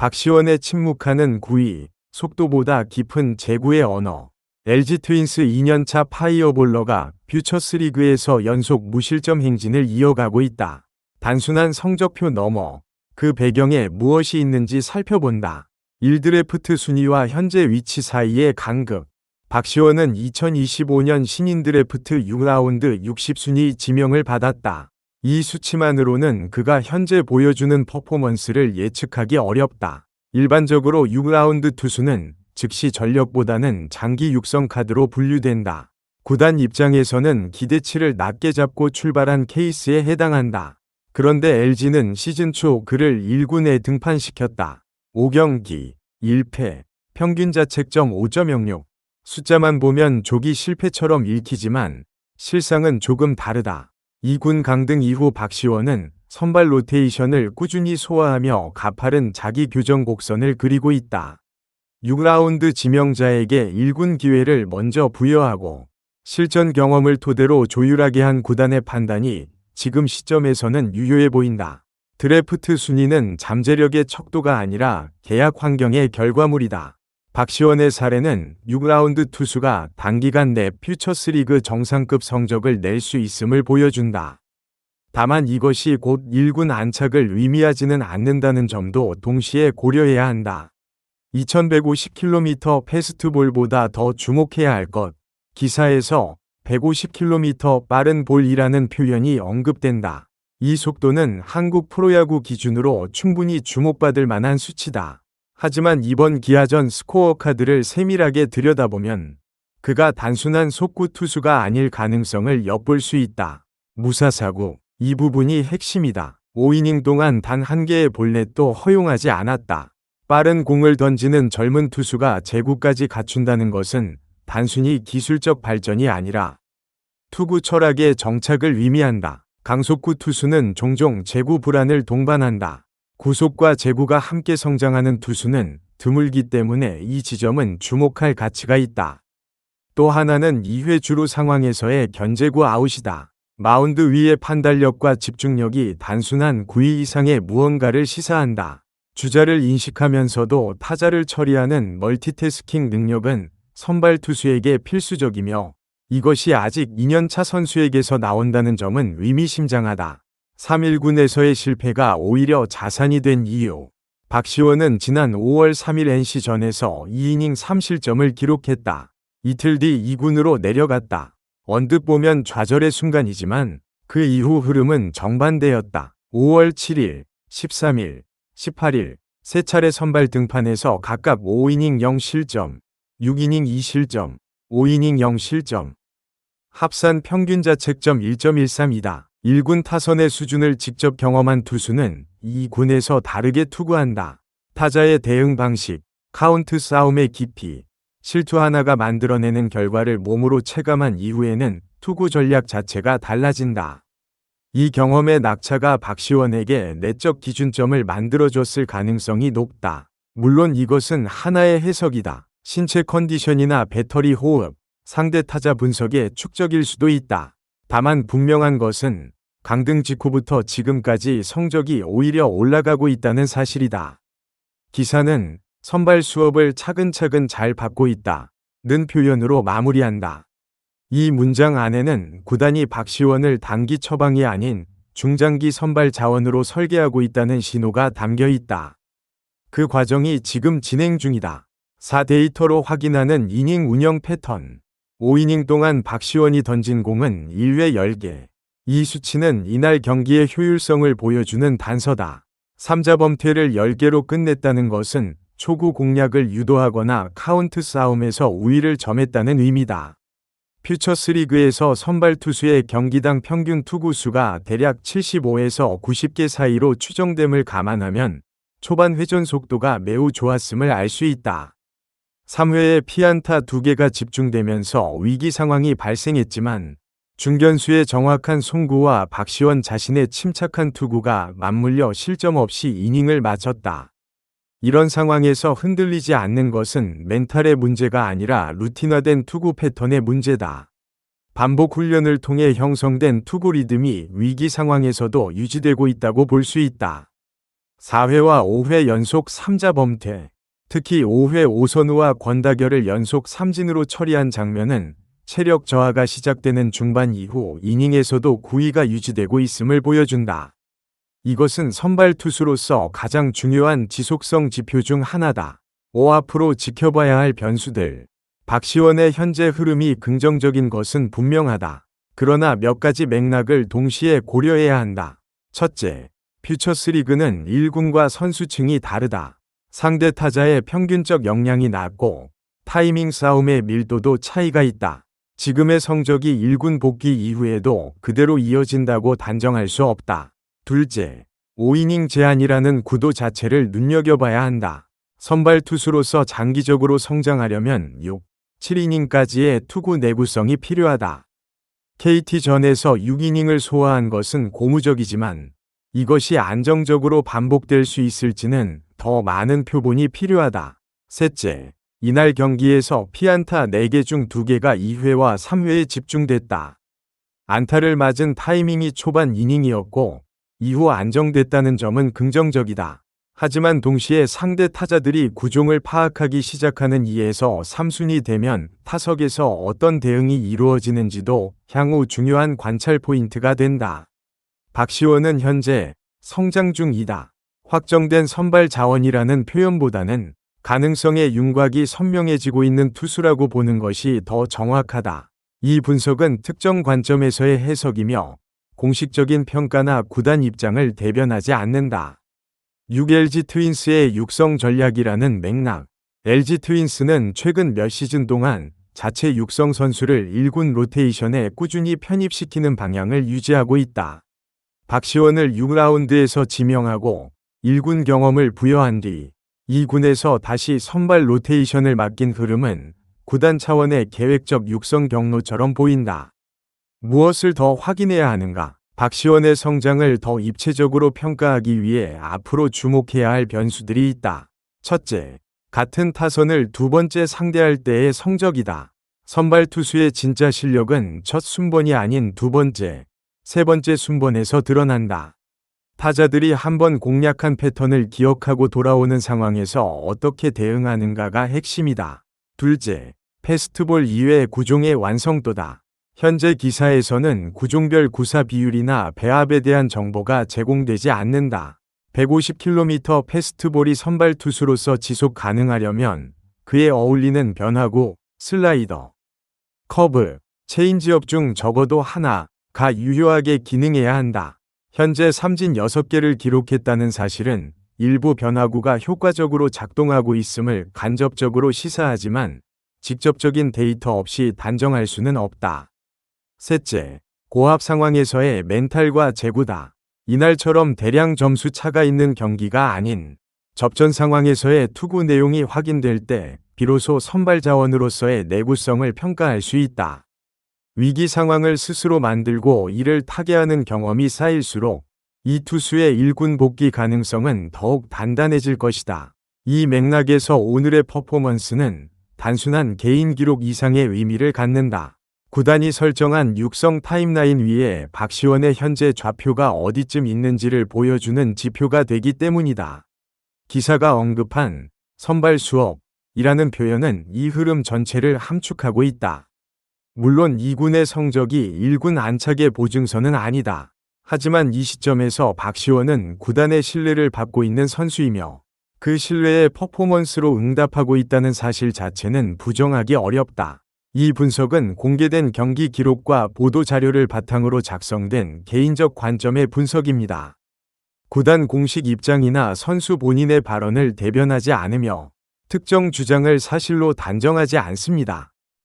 박시원의 침묵하는 구위, 속도보다 깊은 제구의 언어. LG 트윈스 2년차 파이어볼러가 퓨처스리그에서 연속 무실점 행진을 이어가고 있다. 단순한 성적표 너머 그 배경에 무엇이 있는지 살펴본다. 1드래프트 순위와 현재 위치 사이의 간극. 박시원은 2025년 신인 드래프트 6라운드 60순위 지명을 받았다. 이 수치만으로는 그가 현재 보여주는 퍼포먼스를 예측하기 어렵다. 일반적으로 6라운드 투수는 즉시 전력보다는 장기 육성 카드로 분류된다. 구단 입장에서는 기대치를 낮게 잡고 출발한 케이스에 해당한다. 그런데 LG는 시즌 초 그를 1군에 등판시켰다. 5경기, 1패, 평균 자책점 5.06. 숫자만 보면 조기 실패처럼 읽히지만 실상은 조금 다르다. 2군 강등 이후 박시원은 선발 로테이션을 꾸준히 소화하며 가파른 자기 교정 곡선을 그리고 있다. 6라운드 지명자에게 1군 기회를 먼저 부여하고 실전 경험을 토대로 조율하게 한 구단의 판단이 지금 시점에서는 유효해 보인다. 드래프트 순위는 잠재력의 척도가 아니라 계약 환경의 결과물이다. 박시원의 사례는 6라운드 투수가 단기간 내 퓨처스리그 정상급 성적을 낼 수 있음을 보여준다. 다만 이것이 곧 1군 안착을 의미하지는 않는다는 점도 동시에 고려해야 한다. 2150km 패스트볼보다 더 주목해야 할 것. 기사에서 150km 빠른 볼이라는 표현이 언급된다. 이 속도는 한국 프로야구 기준으로 충분히 주목받을 만한 수치다. 하지만 이번 기아전 스코어 카드를 세밀하게 들여다보면 그가 단순한 속구 투수가 아닐 가능성을 엿볼 수 있다. 무사사구, 이 부분이 핵심이다. 5이닝 동안 단 한 개의 볼넷도 허용하지 않았다. 빠른 공을 던지는 젊은 투수가 제구까지 갖춘다는 것은 단순히 기술적 발전이 아니라 투구 철학의 정착을 의미한다. 강속구 투수는 종종 제구 불안을 동반한다. 구속과 제구가 함께 성장하는 투수는 드물기 때문에 이 지점은 주목할 가치가 있다. 또 하나는 2회 주루 상황에서의 견제구 아웃이다. 마운드 위의 판단력과 집중력이 단순한 9위 이상의 무언가를 시사한다. 주자를 인식하면서도 타자를 처리하는 멀티태스킹 능력은 선발 투수에게 필수적이며 이것이 아직 2년차 선수에게서 나온다는 점은 의미심장하다. 3.1군에서의 실패가 오히려 자산이 된 이유. 박시원은 지난 5월 3일 NC전에서 2이닝 3실점을 기록했다. 이틀 뒤 2군으로 내려갔다. 언뜻 보면 좌절의 순간이지만 그 이후 흐름은 정반대였다. 5월 7일, 13일, 18일 세 차례 선발 등판에서 각각 5이닝 0실점, 6이닝 2실점, 5이닝 0실점. 합산 평균 자책점 1.13이다. 1군 타선의 수준을 직접 경험한 투수는 2군에서 다르게 투구한다. 타자의 대응 방식, 카운트 싸움의 깊이, 실투 하나가 만들어내는 결과를 몸으로 체감한 이후에는 투구 전략 자체가 달라진다. 이 경험의 낙차가 박시원에게 내적 기준점을 만들어줬을 가능성이 높다. 물론 이것은 하나의 해석이다. 신체 컨디션이나 배터리 호흡, 상대 타자 분석의 축적일 수도 있다. 다만 분명한 것은 강등 직후부터 지금까지 성적이 오히려 올라가고 있다는 사실이다. 기사는 선발 수업을 차근차근 잘 받고 있다. 는 표현으로 마무리한다. 이 문장 안에는 구단이 박시원을 단기 처방이 아닌 중장기 선발 자원으로 설계하고 있다는 신호가 담겨 있다. 그 과정이 지금 진행 중이다. 4데이터로 확인하는 이닝 운영 패턴. 5이닝 동안 박시원이 던진 공은 1회 10개. 이 수치는 이날 경기의 효율성을 보여주는 단서다. 3자 범퇴를 10개로 끝냈다는 것은 초구 공략을 유도하거나 카운트 싸움에서 우위를 점했다는 의미다. 퓨처스리그에서 선발 투수의 경기당 평균 투구수가 대략 75에서 90개 사이로 추정됨을 감안하면 초반 회전 속도가 매우 좋았음을 알 수 있다. 3회에 피안타 2개가 집중되면서 위기 상황이 발생했지만 중견수의 정확한 송구와 박시원 자신의 침착한 투구가 맞물려 실점 없이 이닝을 마쳤다. 이런 상황에서 흔들리지 않는 것은 멘탈의 문제가 아니라 루틴화된 투구 패턴의 문제다. 반복 훈련을 통해 형성된 투구 리듬이 위기 상황에서도 유지되고 있다고 볼 수 있다. 4회와 5회 연속 3자 범퇴. 특히 5회 오선우와 권다결을 연속 삼진으로 처리한 장면은 체력 저하가 시작되는 중반 이후 이닝에서도 구위가 유지되고 있음을 보여준다. 이것은 선발 투수로서 가장 중요한 지속성 지표 중 하나다. 앞으로 지켜봐야 할 변수들. 박시원의 현재 흐름이 긍정적인 것은 분명하다. 그러나 몇 가지 맥락을 동시에 고려해야 한다. 첫째, 퓨처스리그는 1군과 선수층이 다르다. 상대 타자의 평균적 역량이 낮고 타이밍 싸움의 밀도도 차이가 있다. 지금의 성적이 1군 복귀 이후에도 그대로 이어진다고 단정할 수 없다. 둘째, 5이닝 제한이라는 구도 자체를 눈여겨봐야 한다. 선발 투수로서 장기적으로 성장하려면 6, 7이닝까지의 투구 내구성이 필요하다. KT전에서 6이닝을 소화한 것은 고무적이지만 이것이 안정적으로 반복될 수 있을지는 더 많은 표본이 필요하다. 셋째, 이날 경기에서 피안타 4개 중 2개가 2회와 3회에 집중됐다. 안타를 맞은 타이밍이 초반 이닝이었고 이후 안정됐다는 점은 긍정적이다. 하지만 동시에 상대 타자들이 구종을 파악하기 시작하는 2에서 3순위 되면 타석에서 어떤 대응이 이루어지는지도 향후 중요한 관찰 포인트가 된다. 박시원은 현재 성장 중이다. 확정된 선발 자원이라는 표현보다는 가능성의 윤곽이 선명해지고 있는 투수라고 보는 것이 더 정확하다. 이 분석은 특정 관점에서의 해석이며 공식적인 평가나 구단 입장을 대변하지 않는다. 6LG 트윈스의 육성 전략이라는 맥락. LG 트윈스는 최근 몇 시즌 동안 자체 육성 선수를 1군 로테이션에 꾸준히 편입시키는 방향을 유지하고 있다. 박시원을 6라운드에서 지명하고 1군 경험을 부여한 뒤 2군에서 다시 선발 로테이션을 맡긴 흐름은 구단 차원의 계획적 육성 경로처럼 보인다. 무엇을 더 확인해야 하는가? 박시원의 성장을 더 입체적으로 평가하기 위해 앞으로 주목해야 할 변수들이 있다. 첫째, 같은 타선을 두 번째 상대할 때의 성적이다. 선발 투수의 진짜 실력은 첫 순번이 아닌 두 번째, 세 번째 순번에서 드러난다. 타자들이 한번 공략한 패턴을 기억하고 돌아오는 상황에서 어떻게 대응하는가가 핵심이다. 둘째, 패스트볼 이외의 구종의 완성도다. 현재 기사에서는 구종별 구사 비율이나 배합에 대한 정보가 제공되지 않는다. 150km 패스트볼이 선발 투수로서 지속 가능하려면 그에 어울리는 변화구, 슬라이더, 커브, 체인지업 중 적어도 하나가 유효하게 기능해야 한다. 현재 삼진 6개를 기록했다는 사실은 일부 변화구가 효과적으로 작동하고 있음을 간접적으로 시사하지만 직접적인 데이터 없이 단정할 수는 없다. 셋째, 고압 상황에서의 멘탈과 제구다. 이날처럼 대량 점수 차가 있는 경기가 아닌 접전 상황에서의 투구 내용이 확인될 때 비로소 선발 자원으로서의 내구성을 평가할 수 있다. 위기 상황을 스스로 만들고 이를 타개하는 경험이 쌓일수록 이 투수의 1군 복귀 가능성은 더욱 단단해질 것이다. 이 맥락에서 오늘의 퍼포먼스는 단순한 개인 기록 이상의 의미를 갖는다. 구단이 설정한 육성 타임라인 위에 박시원의 현재 좌표가 어디쯤 있는지를 보여주는 지표가 되기 때문이다. 기사가 언급한 선발 수업이라는 표현은 이 흐름 전체를 함축하고 있다. 물론 2군의 성적이 1군 안착의 보증서는 아니다. 하지만 이 시점에서 박시원은 구단의 신뢰를 받고 있는 선수이며 그 신뢰의 퍼포먼스로 응답하고 있다는 사실 자체는 부정하기 어렵다. 이 분석은 공개된 경기 기록과 보도 자료를 바탕으로 작성된 개인적 관점의 분석입니다. 구단 공식 입장이나 선수 본인의 발언을 대변하지 않으며 특정 주장을 사실로 단정하지 않습니다.